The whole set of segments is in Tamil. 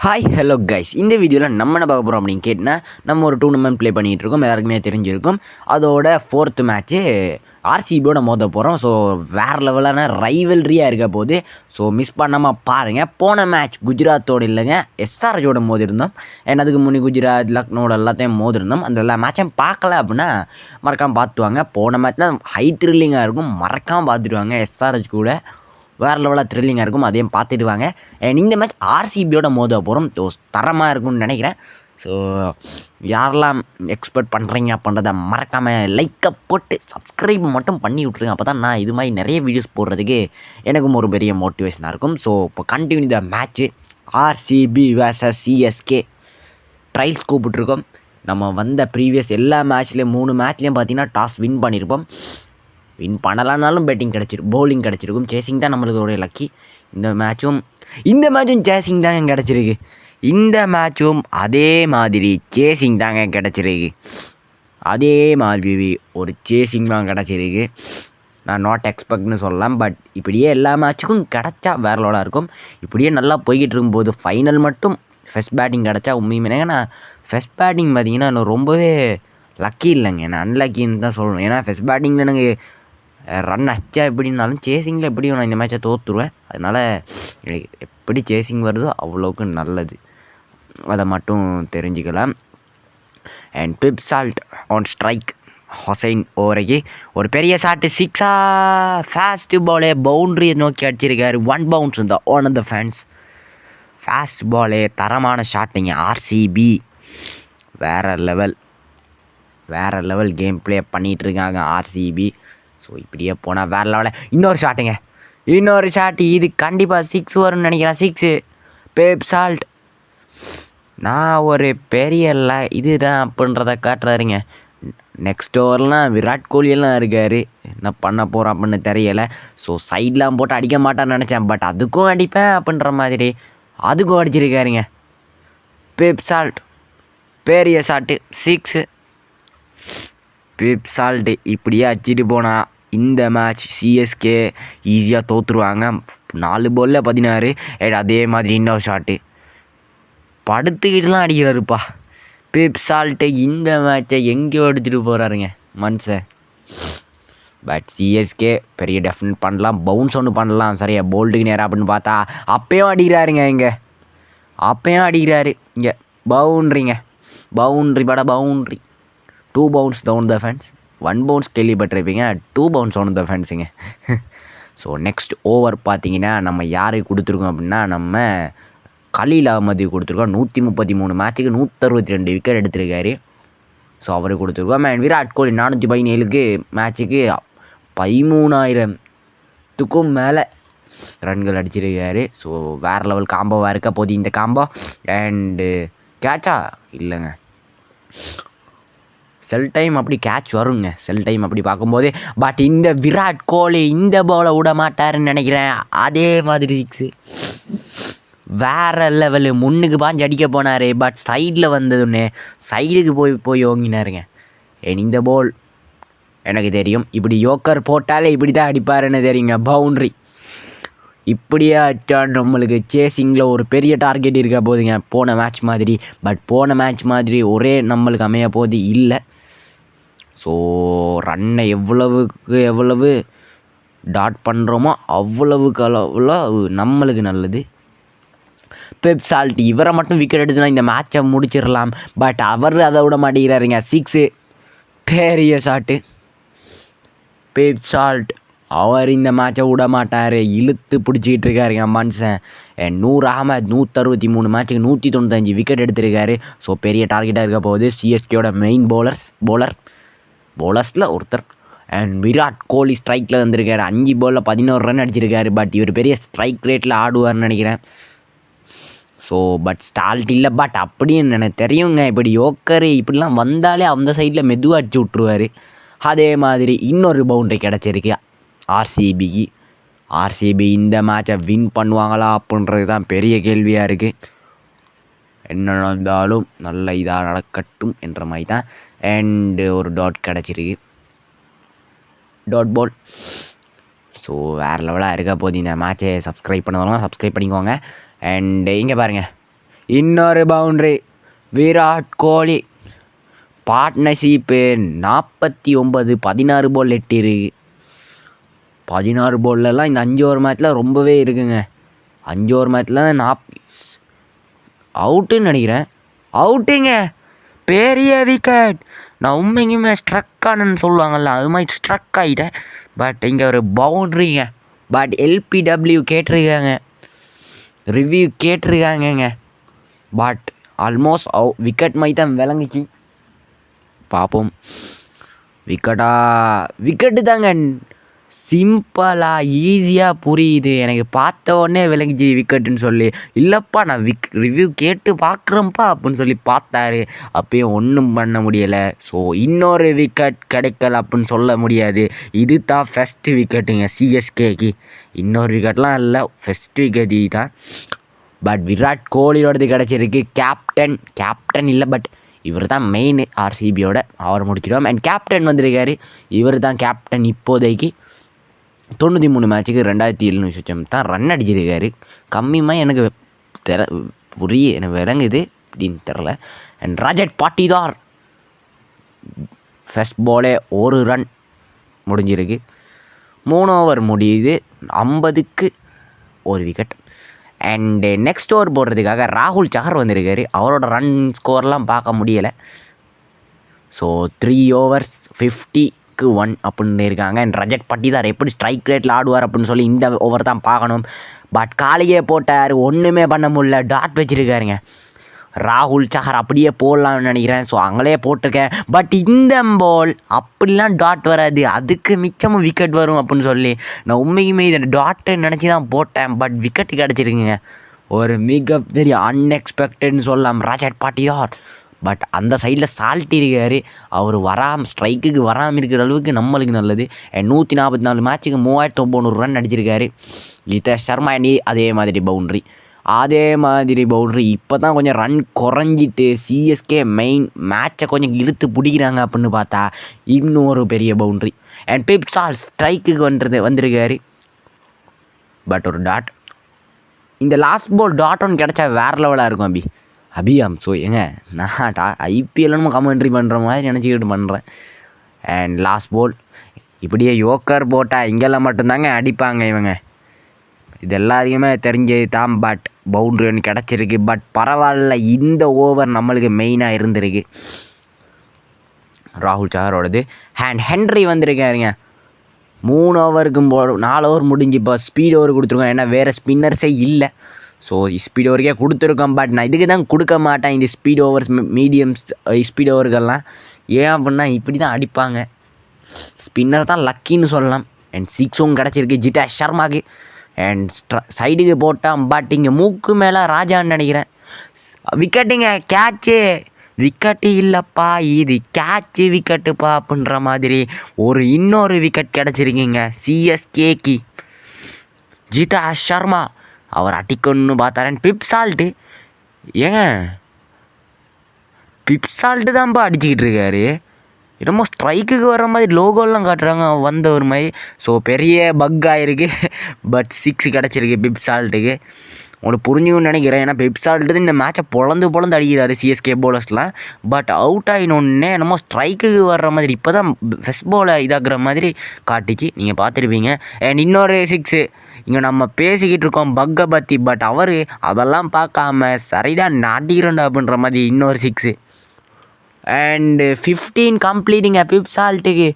ஹாய் ஹலோ கைஸ், இந்த வீடியோவில் நம்ம என்ன பார்க்க போகிறோம் அப்படின்னு கேட்டால், நம்ம ஒரு டூர்னமெண்ட் ப்ளே பண்ணிகிட்டு இருக்கோம். எல்லாருக்குமே தெரிஞ்சிருக்கும். அதோட 4th மேட்ச்சு ஆர்சிபியோட மோத போகிறோம். ஸோ வேறு லெவலான ரைவல்ரியாக இருக்க போது. ஸோ மிஸ் பண்ணாமல் பாருங்கள். போன மேட்ச் குஜராத்தோடு இல்லைங்க, எஸ்ஆர்ஜோட மோதிருந்தோம். ஏன்னா அதுக்கு முன்னே குஜராத் லக்னோட எல்லாத்தையும் மோதிருந்தோம். அந்த எல்லா மேட்சையும் பார்க்கல அப்படின்னா மறக்காமல் பார்த்துவாங்க. போன மேட்ச் தான் ஹை த்ரில்லிங்காக இருக்கும், மறக்காமல் பார்த்துடுவாங்க. எஸ்ஆர்ஜ் கூட வேறு லெவலாக த்ரில்லிங்காக இருக்கும், அதையும் பார்த்துடுவாங்க. அண்ட் இந்த மேட்ச் ஆர்சிபியோட மோத போகிறோம். ஸோ தரமாக இருக்கும்னு நினைக்கிறேன். ஸோ யாரெல்லாம் எக்ஸ்பெக்ட் பண்ணுறீங்க அப்படின்றத மறக்காமல் லைக்கை போட்டு சப்ஸ்கிரைப் மட்டும் பண்ணி விட்ருங்க. அப்போ தான் நான் இது மாதிரி நிறைய வீடியோஸ் போடுறதுக்கு எனக்கும் ஒரு பெரிய மோட்டிவேஷனாக இருக்கும். ஸோ இப்போ continue the match RCB vs CSK trials கூப்பிட்ருக்கோம். நம்ம வந்த ப்ரீவியஸ் எல்லா மேட்ச்லேயும் 3 மேட்ச்லேயும் பார்த்தீங்கன்னா டாஸ் வின் பண்ணியிருப்போம். வின் பண்ணலான்னாலும் பேட்டிங் பவுலிங் கிடச்சிருக்கும். சேசிங் தான் நம்மளுக்கு ஒரு லக்கி. இந்த மேட்சும் சேசிங் தாங்க கிடச்சிருக்கு. இந்த மேட்சும் அதே மாதிரி சேசிங் தாங்க கிடச்சிருக்கு. அதே மாதிரி ஒரு சேசிங் தான் கிடச்சிருக்கு. நான் நாட் எக்ஸ்பெக்ட்னு சொல்லலாம். பட் இப்படியே எல்லா மேட்சுக்கும் கிடச்சா வேற லெவலாக இருக்கும். இப்படியே நல்லா போய்கிட்டு இருக்கும்போது ஃபைனல் மட்டும் ஃபஸ்ட் பேட்டிங் கிடச்சா உண்மையுமே நான் ஃபஸ்ட் பேட்டிங் பார்த்தீங்கன்னா நான் ரொம்பவே லக்கி இல்லைங்க, நான் அன்லக்கின்னு தான் சொல்லணும். ஏன்னா ஃபஸ்ட் பேட்டிங்கில் எனக்கு ரன் அச்சா எப்படின்னாலும் சேசிங்கில் எப்படியும் நான் இந்த மேட்சை தோற்றுருவேன். அதனால் எனக்கு எப்படி சேசிங் வருதோ அவ்வளோக்கு நல்லது, அதை மட்டும் தெரிஞ்சுக்கலாம். And Phil Salt on strike. Hosein ஓவரைக்கு ஒரு பெரிய ஷாட்டு, 6 ஃபாஸ்ட்டு பாலே பவுண்ட்ரியை நோக்கி அடிச்சிருக்காரு. 1 பவுன்ஸ் இருந்தால் one of the fans. Fast பாலே தரமான ஷாட்டுங்க. ஆர்சிபி வேறு லெவல் கேம் ப்ளே பண்ணிகிட்ருக்காங்க ஆர்சிபி. ஸோ இப்படியே போனால் வேறு லெவலில் இன்னொரு ஷாட்டு. இது கண்டிப்பாக 6 வரும்னு நினைக்கிறேன். 6 பேப் சால்ட். நான் ஒரு பெரிய இதுதான் அப்படின்றத காட்டுறாருங்க. நெக்ஸ்ட் ஓவர்லாம் விராட் கோலியெல்லாம் இருக்கார். என்ன பண்ண போகிறோம் அப்படின்னு தெரியலை. ஸோ சைட்லாம் போட்டு அடிக்க மாட்டான்னு நினச்சேன். பட் அதுக்கும் அடிப்பேன் அப்படின்ற மாதிரி அதுக்கும் அடிச்சிருக்காருங்க. பேப் சால்ட் பெரிய ஷாட்டு, 6. பிப் சால்ட்டு இப்படியே அடிச்சிட்டு போனால் இந்த மேட்ச் சிஎஸ்கே ஈஸியாக தோற்றுருவாங்க. 4 பாலில் 16. அதே மாதிரி இன்னொரு ஷாட்டு படுத்துக்கிட்டுலாம் அடிக்கிறாருப்பா பிப் சால்ட்டு. இந்த மேட்சை எங்கேயோ எடுத்துகிட்டு போகிறாருங்க மனுஷன். பட் சிஎஸ்கே பெரிய டெஃபினட் பண்ணலாம், பவுன்ஸ் ஒன்று பண்ணலாம் சரியா போல்ட்டுக்கு நேராக அப்படின்னு பார்த்தா அப்பயும் அடிக்கிறாருங்க. இங்கே boundary 2 bounce down the fans. 1 bounce கேள்விப்பட்டிருப்பீங்க, 2 பவுன்ஸ் டவுன் த ஃபேன்ஸுங்க. ஸோ நெக்ஸ்ட் ஓவர் பார்த்தீங்கன்னா நம்ம யாருக்கு கொடுத்துருக்கோம் அப்படின்னா நம்ம கலீல் அகமது கொடுத்துருக்கோம். 133 மேட்ச்சுக்கு 162 விக்கெட் எடுத்திருக்காரு. ஸோ அவருக்கு கொடுத்துருக்கோம். அண்ட் விராட் கோலி 417 மேட்ச்சுக்கு 13,000க்கும் மேலே ரன்கள் அடிச்சிருக்காரு. ஸோ வேறு லெவல் காம்போவாக இருக்க போது இந்த காம்போ. அண்டு கேட்சா இல்லைங்க, செல் டைம் அப்படி கேட்ச் வருங்க, செல் டைம் அப்படி பார்க்கும்போது. பட் இந்த விராட் கோலி இந்த பாலை விட மாட்டாருன்னு நினைக்கிறேன். அதே மாதிரி 6 வேறு லெவலு. முன்னுக்கு பாஞ்சு அடிக்க போனார். பட் சைடில் வந்ததுன்னு சைடுக்கு போய் ஓங்கினாருங்க. இந்த பால் எனக்கு தெரியும், இப்படி யோக்கர் போட்டாலே இப்படி தான் அடிப்பாருன்னு தெரியுங்க. பவுண்ட்ரி இப்படியே அடிச்சா நம்மளுக்கு சேசிங்கில் ஒரு பெரிய டார்கெட் இருக்க போதுங்க போன மேட்ச் மாதிரி. பட் போன மேட்ச் மாதிரி ஒரே நம்மளுக்கு அமைய போது இல்லை. ஸோ ரன்னை எவ்வளவு டாட் பண்ணுறோமோ அவ்வளவு நம்மளுக்கு நல்லது. பெப் சால்ட் இவரை மட்டும் விக்கெட் எடுத்துனா இந்த மேட்சை முடிச்சிடலாம். பட் அவர் அதை விட மாட்டேங்கிறாருங்க. 6 பெரிய ஷாட்டு. பெப் சால்ட் அவர் இந்த மேட்சை விட மாட்டார், இழுத்து பிடிச்சிக்கிட்டு இருக்காருங்க மனுஷன். நூர் அகமது 163 மேட்ச்சுக்கு 195 விக்கெட் எடுத்திருக்காரு. ஸோ பெரிய டார்கெட்டாக இருக்க போகுது சிஎஸ்கேயோட மெயின் பவுலர்ஸில் ஒருத்தர். அண்ட் விராட் கோலி ஸ்ட்ரைக்கில் வந்திருக்காரு. 5 பாலில் 11 ரன் அடிச்சிருக்காரு. பட் இவர் பெரிய ஸ்ட்ரைக் ரேட்டில் ஆடுவார்னு நினைக்கிறேன். ஸோ பட் ஸ்டால்ட் இல்லை. பட் அப்படின்னு எனக்கு தெரியுங்க, இப்படி யோக்கரு இப்படிலாம் வந்தாலே அந்த சைடில் மெதுவாக அடிச்சு விட்ருவார். அதே மாதிரி இன்னொரு பவுண்டரி கிடச்சிருக்கு ஆர்சிபி இந்த மேட்சை வின் பண்ணுவாங்களா அப்படின்றது தான் பெரிய கேள்வியாக இருக்குது. என்ன நடந்தாலும் நல்ல இதாக நடக்கட்டும் என்ற மாதிரி தான். அண்டு ஒரு டாட் கிடச்சிருக்கு, டாட் பால். ஸோ வேறு லெவலாக இருக்க போது இந்த மேட்சை. சப்ஸ்கிரைப் பண்ணவங்க சப்ஸ்கிரைப் பண்ணிக்கோங்க. அண்டு இங்கே பாருங்கள், இன்னொரு பவுண்ட்ரி. விராட் கோலி பார்ட்னர்ஷிப்பு 49, 16 பால் எட்டிருக்கு. 16 பால்லாம் இந்த 5 ஓவர் மேட்ச்சில் ரொம்பவே இருக்குங்க. 5 ஓவர் மேட்ச்சில் அவுட்டுன்னு நினைக்கிறேன். அவுட்டுங்க, பெரிய விக்கெட். நான் உண்மைக்குமே ஸ்ட்ரக் ஆனன்னு சொல்லுவாங்கள்ல, அது மாதிரி ஸ்ட்ரக் ஆகிட்டேன். பட் இங்கே ஒரு பவுண்ட்ரிங்க. பட் எல்பிடபிள்யூ கேட்டிருக்காங்க, ரிவ்யூ கேட்டிருக்காங்கங்க. பட் ஆல்மோஸ்ட் விக்கெட் மாதிரி தான் விளங்குச்சு. பார்ப்போம். விக்கெட்டு தாங்க. சிம்பிளாக ஈஸியாக புரியுது. எனக்கு பார்த்த உடனே விளங்கிச்சு விக்கெட்டுன்னு சொல்லி. இல்லைப்பா நான் ரிவ்யூ கேட்டு பார்க்குறேன்ப்பா அப்படின்னு சொல்லி பார்த்தாரு. அப்பயும் ஒன்றும் பண்ண முடியலை. ஸோ இன்னொரு விக்கெட் கிடைக்கல அப்படின்னு சொல்ல முடியாது. இது தான் ஃபஸ்ட்டு விக்கெட்டுங்க சிஎஸ்கேக்கு. இன்னொரு விக்கெட்லாம் இல்லை, ஃபஸ்ட்டு விக்கெட் இது தான். பட் விராட் கோலியோடது கிடச்சிருக்கு. கேப்டன் இல்லை, பட் இவர் தான் மெயின் ஆர்சிபியோட. அவர் முடிச்சிடுவோம். அண்ட் கேப்டன் வந்திருக்காரு. இவர் தான் கேப்டன் இப்போதைக்கு. 93 மேட்ச்சுக்கு 2700 சுச்சம் தான் ரன் அடிச்சிருக்காரு. கம்மியாக எனக்கு எனக்கு விளங்குது அப்படின்னு தெரில. அண்ட் ரஜத் பாட்டிதார் ஃபஸ்ட் பாலே 1 ரன் முடிஞ்சிருக்கு. 3 ஓவர் முடியுது. 50க்கு 1 விக்கெட். அண்டு நெக்ஸ்ட் ஓவர் போடுறதுக்காக ராகுல் சஹர் வந்திருக்காரு. அவரோட ரன் ஸ்கோர்லாம் பார்க்க முடியலை. ஸோ 3 overs 50க்கு 1 அப்படின்னு இருக்காங்க. அண்ட் ரஜத் பட்டிதார் எப்படி ஸ்ட்ரைக் ரேட்டில் ஆடுவார் அப்படின்னு சொல்லி இந்த ஓவர் தான் பார்க்கணும். பட் காலையே போட்டார், ஒன்றுமே பண்ண முடியல. டாட் வச்சுருக்காருங்க. ராகுல் சஹர் அப்படியே போடலாம்னு நினைக்கிறேன். ஸோ அங்களே போட்டிருக்கேன். பட் இந்த பால் அப்படிலாம் டாட் வராது, அதுக்கு மிச்சமும் விக்கெட் வரும் அப்படின்னு சொல்லி நான் உண்மையுமே இதை டாட்டை நினச்சி தான் போட்டேன். பட் விக்கெட்டு கிடச்சிருக்குங்க. ஒரு மிகப்பெரிய அன்எக்ஸ்பெக்டட்னு சொல்லலாம் ரஜத் பாட்டிதார். பட் அந்த சைடில் சால்ட்டி இருக்கார். அவர் ஸ்ட்ரைக்குக்கு வராமல் இருக்கிற அளவுக்கு நம்மளுக்கு நல்லது. 144 மேட்ச்சுக்கு 3900 ரன் அடிச்சிருக்காரு. ஜிதேஷ் சர்மா அதே மாதிரி பவுண்ட்ரி. இப்போ தான் கொஞ்சம் ரன் குறைஞ்சிட்டு சிஎஸ்கே மெயின் மேட்சை கொஞ்சம் இழுத்து பிடிக்கிறாங்க அப்படின்னு பார்த்தா இன்னொரு பெரிய பவுண்ட்ரி. அண்ட் பிப்சால் ஸ்ட்ரைக்குக்கு வந்திருக்காரு. பட் ஒரு டாட். இந்த லாஸ்ட் பால் டாட் ஒன்று கிடச்சா வேறு லெவலாக இருக்கும். அபியாம். ஸோ நான் ஐபிஎல்னு கமெண்ட்ரி பண்ணுற மாதிரி நினச்சிக்கிட்டு பண்ணுறேன். அண்ட் லாஸ்ட் பால் இப்படியே யோக்கர் போட்டால் இங்கெல்லாம் மட்டும்தாங்க அடிப்பாங்க இவங்க. இது எல்லாத்தையுமே தெரிஞ்சது தான். பட் பவுண்ட்ரி ஒன்று கிடச்சிருக்கு. பட் பரவாயில்ல, இந்த ஓவர் நம்மளுக்கு மெயினாக இருந்திருக்கு ராகுல் சஹரோடது. ஹென்ரி வந்திருக்காருங்க. 3 ஓவருக்கு 4 ஓவர் முடிஞ்சு இப்போ ஸ்பீட் ஓவர் கொடுத்துருக்கோம். ஏன்னா வேறு ஸ்பின்னர்ஸே இல்லை. ஸோ ஸ்பீட் ஓவருக்கே கொடுத்துருக்கோம். பட் நான் இதுக்கு தான் கொடுக்க மாட்டேன் இந்த ஸ்பீட் ஓவர்ஸ், மீடியம்ஸ் ஸ்பீட் ஓவர்கள்லாம். ஏன் அப்படின்னா இப்படி தான் அடிப்பாங்க. ஸ்பின்னர் தான் லக்கின்னு சொல்லலாம். அண்ட் 6ம் கிடச்சிருக்கு ஜிதேஷ் சர்மாக்கு. அண்ட் சைடுக்கு போட்டான். பட் இங்கே மூக்கு மேலே ராஜான்னு நினைக்கிறேன். விக்கெட்டுங்க, கேட்சு. விக்கெட்டு இல்லைப்பா, இது கேட்சு விக்கெட்டுப்பா அப்படின்ற மாதிரி இன்னொரு விக்கெட் கிடச்சிருக்கீங்க சிஎஸ்கேக்கு. ஜிதேஷ் சர்மா அவர் அடிக்கணும்னு பார்த்தாரன். பிப்சால்ட்டு தான்ப்பா அடிச்சுக்கிட்டு இருக்காரு. என்னமோ ஸ்ட்ரைக்குக்கு வர மாதிரி லோகோலாம் காட்டுறாங்க வந்த ஒரு மாதிரி. ஸோ பெரிய பக் ஆகிருக்கு. பட் 6 கிடச்சிருக்கு பிப்சால்ட்டுக்கு. உங்களுக்கு புரிஞ்சுக்கணும்னு நினைக்கிறேன். ஏன்னா பிப்சால்ட்டு இந்த மேட்சை பொழந்து அடிக்கிறாரு சிஎஸ்கே போலர்ஸ்லாம். பட் அவுட் ஆகினோடனே என்னமோ ஸ்ட்ரைக்குக்கு வர்ற மாதிரி இப்போ தான் ஃபஸ்ட் பாலை இதாக்குற மாதிரி காட்டிச்சு. நீங்கள் பார்த்துருப்பீங்க. அண்ட் இன்னொரு 6 இங்கே நம்ம பேசிக்கிட்டு இருக்கோம் பக்கை பற்றி. பட் அவர் அதெல்லாம் பார்க்காம சரிடாக நாட்டிக்கிறோண்டா அப்படின்ற மாதிரி இன்னொரு 6. அண்டு 15 கம்ப்ளீட்டிங்க பிப்சால்ட்டுக்கு.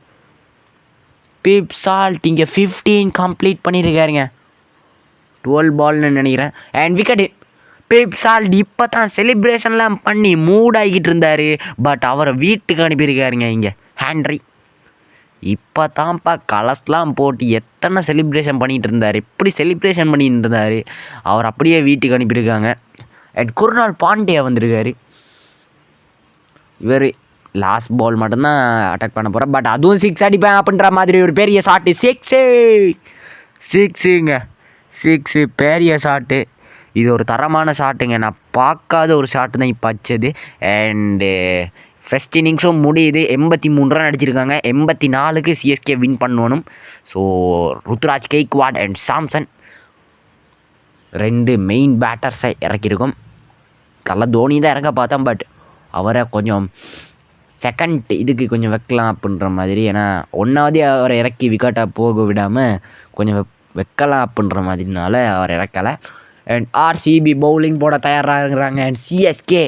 இங்கே 15 கம்ப்ளீட் பண்ணியிருக்காருங்க. 12 பால்னு நினைக்கிறேன். And wicket. பிப்சால்ட் இப்போ தான் செலிப்ரேஷன்லாம் பண்ணி மூட் ஆகிக்கிட்டு இருந்தார். பட் அவரை வீட்டுக்கு அனுப்பியிருக்காருங்க இங்கே ஹென்ரி. இப்போ தான்ப்பா கலர்ஸ்லாம் போட்டு எத்தனை செலிப்ரேஷன் பண்ணிகிட்டு இருந்தார். எப்படி செலிப்ரேஷன் பண்ணிட்டு இருந்தார். அவர் அப்படியே வீட்டுக்கு அனுப்பியிருக்காங்க. அண்ட் குருநாள் பாண்டியா வந்திருக்காரு. இவர் லாஸ்ட் பால் மட்டும்தான் அட்டாக் பண்ண போகிறேன். பட் அதுவும் 6 அடிப்பேன் அப்படின்ற மாதிரி ஒரு பெரிய ஷாட்டு. 6 பெரிய ஷாட்டு. இது ஒரு தரமான ஷாட்டுங்க. நான் பார்க்காத ஒரு ஷாட்டு தான் இப்போ வச்சது. அண்டு ஃபஸ்ட் இன்னிங்ஸும் முடியுது. 83 ரன் அடிச்சிருக்காங்க. 84க்கு சிஎஸ்கே வின் பண்ணணும். So Ruturaj Gaikwad and Samson 2 main பேட்டர்ஸை இறக்கியிருக்கோம். தலை தோனி தான் இறக்க பார்த்தேன். பட் அவரை கொஞ்சம் செகண்ட் இதுக்கு கொஞ்சம் வைக்கலாம் அப்படின்ற மாதிரி, ஏன்னா ஒன்றாவதே அவரை இறக்கி விக்கெட்டாக போக விடாமல் கொஞ்சம் வைக்கலாம் அப்படின்ற மாதிரினால அவர் இறக்கலை. அண்ட் ஆர்சிபி பவுலிங் போட தயாராகிறாங்க. And CSK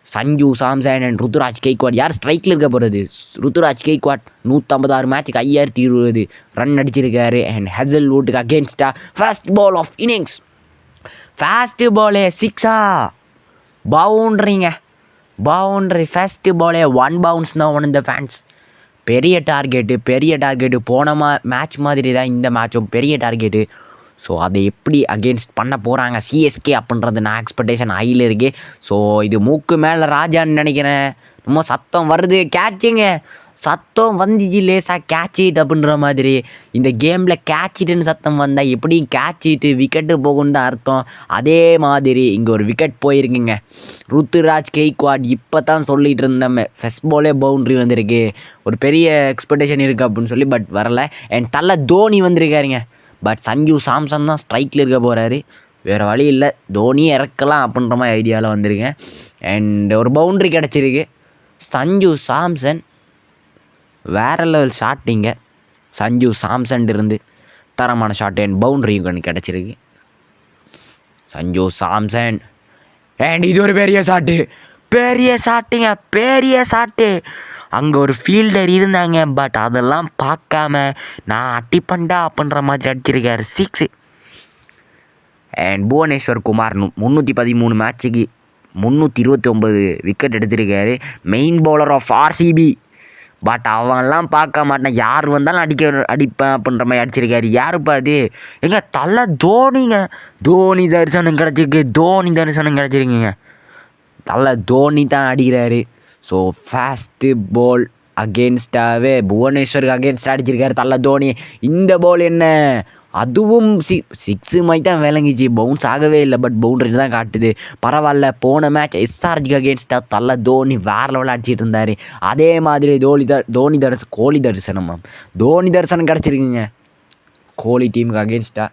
Sanju Samson and Ruturaj Gaikwad. யார் ஸ்ட்ரைக்கில் இருக்க போகிறது? ருத்துராஜ் கெய்க்வாட் 156 மேட்ச்சுக்கு 5020 ரன் அடிச்சிருக்காரு. அண்ட் ஹெசல்வுட்டுக்கு அகேன்ஸ்டாக first ball of innings, first பாலே 6 பவுண்ட்ரி ஃபஸ்ட்டு பாலே 1 பவுன்ஸ் தான் ஒன் இந்த ஃபேன்ஸ். பெரிய டார்கெட்டு போன மேட்ச் மாதிரி தான் இந்த மேட்சும் பெரிய டார்கெட்டு. ஸோ அதை எப்படி அகெயின்ஸ்ட் பண்ண போகிறாங்க சிஎஸ்கே அப்படின்றது நான் எக்ஸ்பெக்டேஷன் ஹையில் இருக்குது. ஸோ இது மூக்கு மேலே ராஜான்னு நினைக்கிறேன். ரொம்ப சத்தம் வருது, கேட்சிங்க சத்தம் வந்துச்சு லேசாக கேட்சிட் அப்படின்ற மாதிரி. இந்த கேமில் கேட்சிட்டுன்னு சத்தம் வந்தால் எப்படி கேட்சிட்டு விக்கெட்டு போகுன்னு தான் அர்த்தம். அதே மாதிரி இங்கே ஒரு விக்கெட் போயிருக்குங்க. ருத்துராஜ் கெய்க்வாட் இப்போ தான் சொல்லிகிட்டு இருந்தேன் ஃபஸ்ட் பாலே பவுண்ட்ரி வந்திருக்கு, ஒரு பெரிய எக்ஸ்பெக்டேஷன் இருக்குது அப்படின்னு சொல்லி. பட் வரலை. அண்ட் தலை தோனி வந்திருக்காருங்க. பட் சஞ்சு சாம்சன் தான் ஸ்ட்ரைக்கில் இருக்க போகிறாரு. வேறு வழி இல்லை, தோனியை இறக்கலாம் அப்படின்ற மாதிரி ஐடியாவில் வந்திருக்கேன். அண்ட் ஒரு பவுண்ட்ரி கிடச்சிருக்கு. சஞ்சு சாம்சன் வேறு லெவல் ஷாட்டிங்க. சஞ்சு சாம்சன் இருந்து தரமான ஷாட் அண்ட் பவுண்ட்ரியும் கண்டு கிடச்சிருக்கு. சஞ்சு சாம்சன் அண்ட் இது ஒரு பெரிய ஷாட்டு. அங்கே ஒரு ஃபீல்டர் இருந்தாங்க. பட் அதெல்லாம் பார்க்காம நான் அடிப்பண்டா அப்படின்ற மாதிரி அடிச்சிருக்காரு 6. அண்ட் புவனேஸ்வர் குமார் 313 மேட்சுக்கு 329 விக்கெட் எடுத்திருக்காரு. Main bowler of RCB. But அவன்லாம் பார்க்க மாட்டேன், யார் வந்தாலும் அடிப்பேன் அப்படின்ற மாதிரி அடிச்சிருக்காரு. யாருப்பா அது? தலை தோனிங்க. தோனி தரிசனம் கிடச்சிருக்குங்க. தலை தோனி தான் அடிக்கிறாரு. ஸோ ஃபஸ்ட்டு பால் அகெயின்ஸ்டாகவே புவனேஸ்வருக்கு அகெயின்ஸ்டாக அடிச்சிருக்காரு தலை தோனி. இந்த பால் என்ன, அதுவும் 6 மாதிரி தான் விளங்கிச்சு, பவுன்ஸ் ஆகவே இல்லை. பட் பவுண்டரி தான் காட்டுது. பரவாயில்ல. போன மேட்ச் எஸ்ஆர்ஜிக்கு அகெயின்ஸ்டாக தலை தோனி வேறு லெவலில் அடிச்சிட்டு இருந்தார். அதே மாதிரி கோலி தரிசனம் கிடச்சிருக்குங்க கோலி டீமுக்கு அகெயின்ஸ்டாக.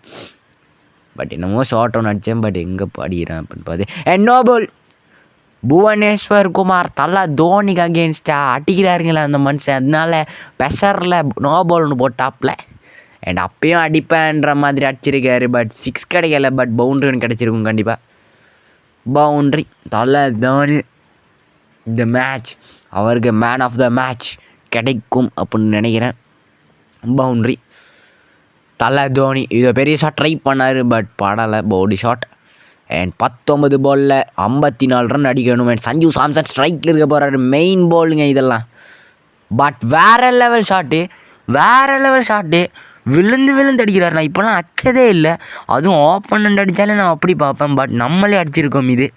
பட் என்னமோ ஷார்ட் ஒன்று அடித்தேன். பட் எங்கே அடிக்கிறேன் அப்படின்னு பார்த்து and no ball. Bhuvneshwar Kumar தலை தோனிக்கு அகெயின்ஸ்டாக அடிக்கிறாருங்களா அந்த மனுஷன். அதனால ப்ரெஷரில் நோ பால் ஒன்று போட்டாப்பில். அண்ட் அப்பயும் அடிப்பேன்ற மாதிரி அடிச்சிருக்காரு. பட் 6 கிடைக்கல. பட் பவுண்ட்ரி ஒன்று கிடச்சிருக்கும் கண்டிப்பாக. பவுண்ட்ரி தலை தோனி இந்த மேட்ச் அவருக்கு மேன் ஆஃப் த மேட்ச் கிடைக்கும் அப்படின்னு நினைக்கிறேன். பவுண்ட்ரி தலை தோனி இதை பெரிய ஷாட் ட்ரை பண்ணார். பட் படலை, பவுடி ஷாட். அண்ட் 19 பாலில் 54 ரன் அடிக்கணும். அண்ட் சஞ்சு சாம்சன் ஸ்ட்ரைக்கில் இருக்க போகிறாரு. மெயின் பாலுங்க இதெல்லாம். பட் வேறு லெவல் ஷாட்டு விழுந்து அடிக்கிறார். நான் இப்போலாம் அடித்ததே இல்லை, அதுவும் ஆப்போனண்ட் அடித்தாலே நான் அப்படி பார்ப்பேன். பட் நம்மளே அடிச்சிருக்கோம் இது.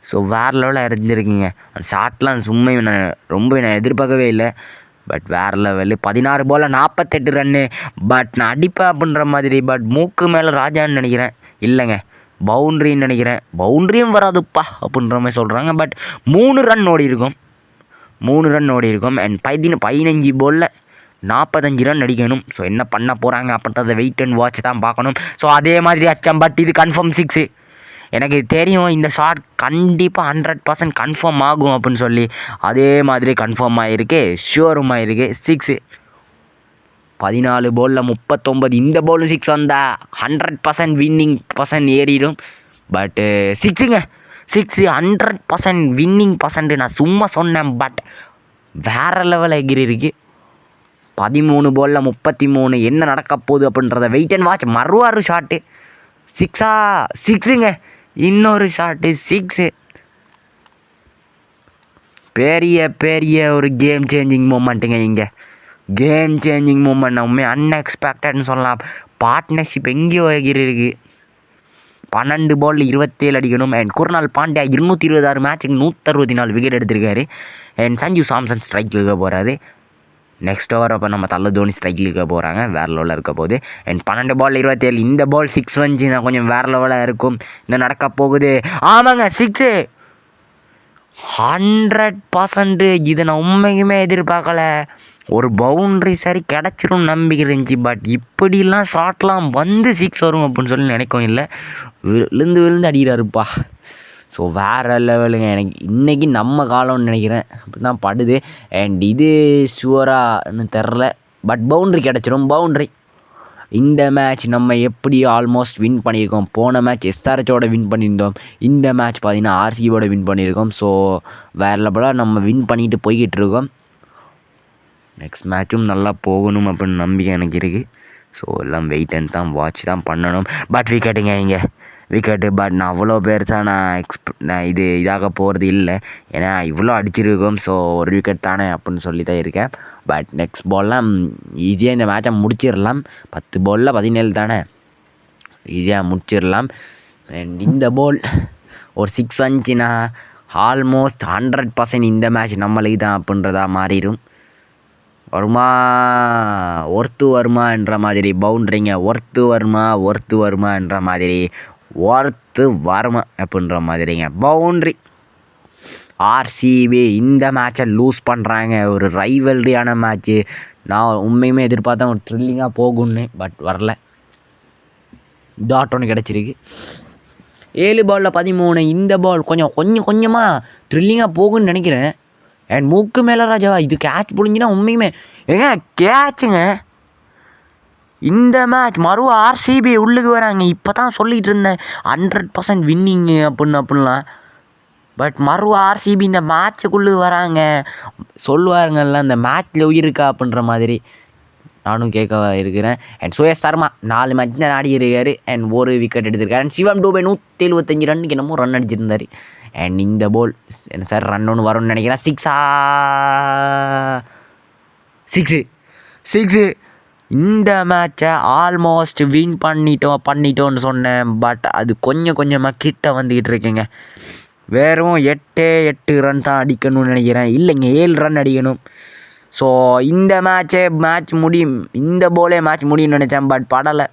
ஸோ வேறு லெவலில் இருந்திருக்குங்க அந்த ஷாட்லாம். சும்மா நான் எதிர்பார்க்கவே இல்லை. பட் வேறு லெவலு. 16 பாலில் 48 ரன்னு. பட் நான் அடிப்பேன் அப்படின்ற மாதிரி. பட் மூக்கு மேலே ராஜான்னு நினைக்கிறேன். இல்லைங்க, பவுண்ட்ரின்னு நினைக்கிறேன். பவுண்ட்ரியும் வராதுப்பா அப்படின்ற மாதிரி சொல்கிறாங்க. பட் 3 ரன் ஓடி இருக்கும். அண்ட் 15 பாலில் 45 ரன் அடிக்கணும். ஸோ என்ன பண்ண போகிறாங்க அப்படின்றத வெயிட் அண்ட் வாட்ச் தான் பார்க்கணும். ஸோ அதே மாதிரி அச்சம். பட் இது கன்ஃபார்ம் 6. எனக்கு தெரியும் இந்த ஷாட் கண்டிப்பாக 100% கன்ஃபார்ம் ஆகும் அப்படின்னு சொல்லி. அதே மாதிரி கன்ஃபார்ம் ஆகிருக்கு, ஷூரும் ஆகிருக்கு. 6. 14 பாலில் 39. இந்த பாலும் 6 வந்தால் 100% வின்னிங் பர்சன்ட் ஏறிடும். பட்டு 6ங்க 100% வின்னிங் பர்சன்ட் நான் சும்மா சொன்னேன். பட் வேறு லெவல் எகிரிருக்கு. 13 பாலில் 33. என்ன நடக்க போகுது அப்படின்றத வெயிட் அண்ட் வாட்ச். மறுவாரு ஷாட்டு 6ங்க. இன்னொரு ஷாட்டு 6. பெரிய ஒரு கேம் சேஞ்சிங் மூமெண்ட்டுங்க இங்கே. கேம் சேஞ்சிங் மூமெண்ட் நம்ம அன்எக்ஸ்பெக்டட்னு சொல்லலாம். பார்ட்னர்ஷிப் எங்கேயோ இருக்குது. 12 பால் 27 அடிக்கணும். அண்ட் குர்னால் பாண்டியா 226 மேட்சுக்கு 164 விக்கெட் எடுத்திருக்காரு. அண்ட் சஞ்சு சாம்சன் ஸ்ட்ரைக்கில் இருக்க போகிறாரு. நெக்ஸ்ட் ஓவர் அப்போ நம்ம தலை தோனி ஸ்ட்ரைக்கில் இருக்க போகிறாங்க. வேறு லெவலில் இருக்க போகுது. அண்ட் 12 பால் 27. இந்த பால் 6 வந்துச்சுன்னா கொஞ்சம் வேறு லெவலாக இருக்கும். என்ன நடக்க போகுது? ஆமாங்க 6. 100% இதை நான் உண்மைக்குமே எதிர்பார்க்கல. ஒரு பவுண்ட்ரி சரி கிடச்சிரும் நம்பிக்கை இருந்துச்சு. பட் இப்படிலாம் ஷாட்லாம் வந்து 6 வரும் அப்படின்னு சொல்லி நினைக்கவும் இல்லை. விழுந்து அடிக்கிறாருப்பா. ஸோ வேறு லெவலுங்க. எனக்கு இன்றைக்கி நம்ம காலம்னு நினைக்கிறேன், அப்படி தான் படுது. அண்ட் இது ஷுவரான்னு தெரில, பட் பவுண்ட்ரி கிடச்சிரும். பவுண்ட்ரி இந்த மேட்ச் நம்ம எப்படி ஆல்மோஸ்ட் வின் பண்ணியிருக்கோம். போன மேட்ச் எஸ்ஆர்ஹெச்சோட வின் பண்ணியிருந்தோம். இந்த மேட்ச் பார்த்திங்கன்னா ஆர்சிபியோட வின் பண்ணியிருக்கோம். ஸோ வேறு லெவலாக நம்ம வின் பண்ணிட்டு போய்கிட்டு இருக்கோம். நெக்ஸ்ட் மேட்சும் நல்லா போகணும் அப்படின்னு நம்பிக்கை எனக்கு இருக்குது. ஸோ எல்லாம் வெயிட் அண்ட் தான் வாட்ச் தான் பண்ணணும். பட் விக்கெட்டுங்க இங்கே விக்கெட்டு. பட் நான் அவ்வளோ பெருசாக நான் இதாக போகிறது இல்லை, ஏன்னா இவ்வளோ அடிச்சிருக்கோம். ஸோ ஒரு விக்கெட் தானே அப்படின்னு சொல்லி தான் இருக்கேன். பட் நெக்ஸ்ட் பால்லாம் ஈஸியாக இந்த மேட்சை முடிச்சிடலாம். 10 பாலில் 17 தானே, ஈஸியாக முடிச்சிடலாம். அண்ட் இந்த பால் ஒரு 6 வந்துச்சுன்னா ஆல்மோஸ்ட் 100% இந்த மேட்ச் நம்மளுக்கு தான் அப்படின்றதா மாறிடும். வருமா வருமான்ற மாதிரி பவுண்ட்ரிங்க. வருமான்ற மாதிரி வருமா அப்படின்ற மாதிரிங்க பவுண்ட்ரி. ஆர்சிபி இந்த மேட்சை லூஸ் பண்ணுறாங்க. ஒரு ரைவல்ரியான மேட்ச்சு. நான் உண்மையுமே எதிர்பார்த்தேன் ஒரு த்ரில்லிங்காக போகும்னு, பட் வரல. டாட் ஒன்று கிடச்சிருக்கு. 7 பாலில் 13. இந்த பால் கொஞ்சமாக த்ரில்லிங்காக போகும்னு நினைக்கிறேன். அண்ட் மூக்கு மேலே ராஜாவா இது கேட்ச் புழிஞ்சினா உண்மையுமே ஏங்க கேட்சுங்க. இந்த மேட்ச் ஆர்சிபி உள்ளுக்கு வராங்க. இப்போ தான் சொல்லிகிட்டு இருந்தேன் 100% வின்னிங்கு அப்படின்லாம். பட் ஆர்சிபி இந்த மேட்சுக்குள்ளே வராங்க. சொல்லுவாருங்கள்ல இந்த மேட்ச்சில் உயிருக்கா அப்படின்ற மாதிரி நானும் கேட்க இருக்கிறேன். அண்ட் சுயேஷ் சர்மா 4 மேட்ச் தான் ஆடி இருக்கார். அண்ட் ஒரு விக்கெட் எடுத்திருக்காரு. அண்ட் சிவம் டூபே 175 ரன்னுக்கு என்னமோ ரன் அடிச்சிருந்தார். அண்ட் இந்த பால் என்ன சார் ரன் ஒன்று வரும்னு நினைக்கிறேன். 6 இந்த மேட்சை ஆல்மோஸ்ட் வின் பண்ணிட்டோன்னு சொன்னேன். பட் அது கொஞ்சமாக கிட்ட வந்துக்கிட்டு இருக்குங்க. வெறும் 8 ரன் தான் அடிக்கணும்னு நினைக்கிறேன். இல்லைங்க 7 ரன் அடிக்கணும். ஸோ இந்த மேட்ச் முடியும். இந்த பாலே மேட்ச் முடியும்னு நினச்சேன், பட் படலை.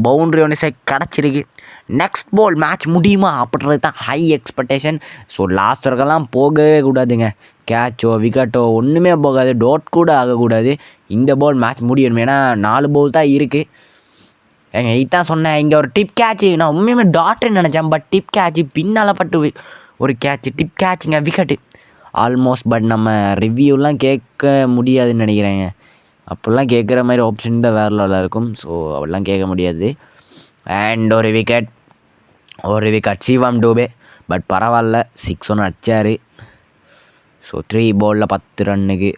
பவுண்ட்ரி ஒன்று கிடச்சிருக்கு. நெக்ஸ்ட் பால் மேட்ச் முடியுமா அப்படின்றது தான் ஹை எக்ஸ்பெக்டேஷன். ஸோ லாஸ்ட் வரைக்கெல்லாம் போகவே கூடாதுங்க. கேட்சோ விக்கெட்டோ ஒன்றுமே போகாது. டோட் கூட ஆகக்கூடாது. இந்த பால் மேட்ச் முடியணும். ஏன்னா 4 பால் தான் இருக்குது. ஏங்க இதான் சொன்னேன். இங்கே ஒரு டிப் கேட்சு. நான் உண்மையுமே டாட்டுன்னு நினச்சேன், பட் டிப் கேட்சு பின்னால் பட்டு ஒரு கேட்சு. டிப் கேட்சுங்க விக்கெட்டு ஆல்மோஸ்ட். பட் நம்ம ரிவ்யூலாம் கேட்க முடியாதுன்னு நினைக்கிறேங்க. அப்படிலாம் கேட்குற மாதிரி ஆப்ஷன் தான் வேறு லெவலில் இருக்கும். ஸோ அப்படிலாம் கேட்க முடியாது. அண்ட் ஒரு விக்கெட் சிவம் டூபே. பட் பரவாயில்ல 6 ஒன்று அடித்தார். ஸோ 3 பாலில் 10 ரன்னுக்கு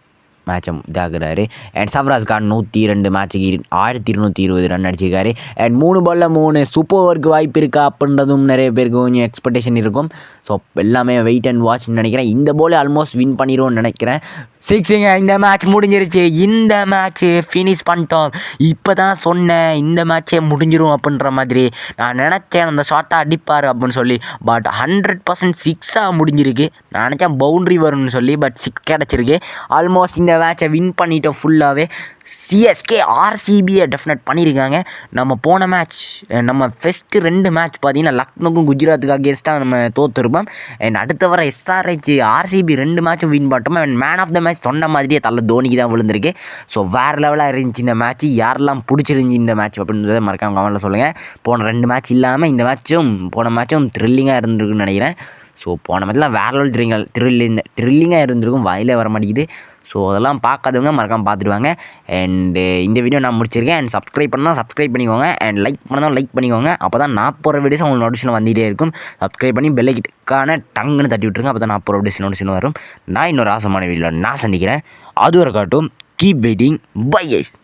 மேட்சை இதாகிறாரு. அண்ட் சஃப்ராஸ் கான் 102 மேட்சுக்கு 1220 ரன் அடிச்சிருக்காரு. அண்ட் 3 பாலில் 3 சூப்பர் ஓவருக்கு வாய்ப்பு இருக்கா அப்படின்றதும் நிறைய பேருக்கு கொஞ்சம் எக்ஸ்பெக்டேஷன் இருக்கும். ஸோ எல்லாமே வெயிட் அண்ட் வாட்ச்னு நினைக்கிறேன். இந்த பால் ஆல்மோஸ்ட் வின் பண்ணிடுவோம்னு நினைக்கிறேன். 6ங்க இந்த மேட்ச் முடிஞ்சிருச்சு. இந்த மேட்ச்சு ஃபினிஷ் பண்ணிட்டோம். இப்போ தான் சொன்னேன் இந்த மேட்ச்சே முடிஞ்சிடும் அப்படின்ற மாதிரி. நான் நினச்சேன் அந்த ஷார்ட்டாக அடிப்பார் அப்படின்னு சொல்லி. பட் 100% 6ஆக முடிஞ்சிருக்கு. நான் நினச்சேன் பவுண்ட்ரி வரும்னு சொல்லி, பட் 6 கிடச்சிருக்கு. ஆல்மோஸ்ட் இந்த மேட்சை வின் பண்ணிட்டோம் ஃபுல்லாகவே. சிஎஸ்கே ஆர்சிபியை டெஃபினட் பண்ணியிருக்காங்க. நம்ம போன மேட்ச் நம்ம ஃபஸ்ட்டு 2 மேட்ச் பார்த்திங்கன்னா லக்னோக்கும் குஜராத்துக்கு அகேன்ஸ்டாக நம்ம தோற்றுருப்போம். அண்ட் அடுத்த வர எஸ்ஆர்ஹெச் ஆர்சிபி 2 மேட்சும் வின் பண்ணிட்டோம். And man of the match சொன்ன மாதிரியே தலை தோனிக்கு தான் விழுந்திருக்கு. ஸோ வேறு லெவலாக இருந்துச்சு இந்த மேட்ச். யாரெல்லாம் பிடிச்சிருந்துச்சி இந்த மேட்ச் அப்படின்றத மறக்காம கமெண்ட்டில் சொல்லுங்கள். போன 2 மேட்ச் இல்லாமல் இந்த போன மேட்சும் த்ரில்லிங்காக இருந்திருக்குன்னு நினைக்கிறேன். ஸோ போன மேட்ச்லாம் வேறு லெவல் த்ரில்லிங்காக இருந்திருக்கும். வாயிலே வர மாட்டேங்குது. ஸோ அதெல்லாம் பார்க்காதவங்க மறக்காமல் பார்த்துடுவாங்க. அண்டு இந்த வீடியோ நான் முடிச்சிருக்கேன். அண்ட் சப்ஸ்கிரைப் பண்ணால் சப்ஸ்கிரைப் பண்ணிக்கோங்க. அண்ட் லைக் பண்ணாலும் லைக் பண்ணிக்கோங்க. அப்போ தான் நான் போகிற வீடியோஸ் உங்களுக்கு நோட்டிஃபிகேஷன் வந்துகிட்டே இருக்கும். சப்ஸ்கிரைப் பண்ணி பெல்லைக்கான டங்குன்னு தட்டி விட்டுருங்க. அப்போ தான் நான் போகிற வீடியோஸ் நோட்டிஃபிகேஷன் வரும். நான் இன்னொரு ஆசமான வீடியோவில் நான் சந்திக்கிறேன். அது ஒரு காட்டும். Keep waiting. Bye guys.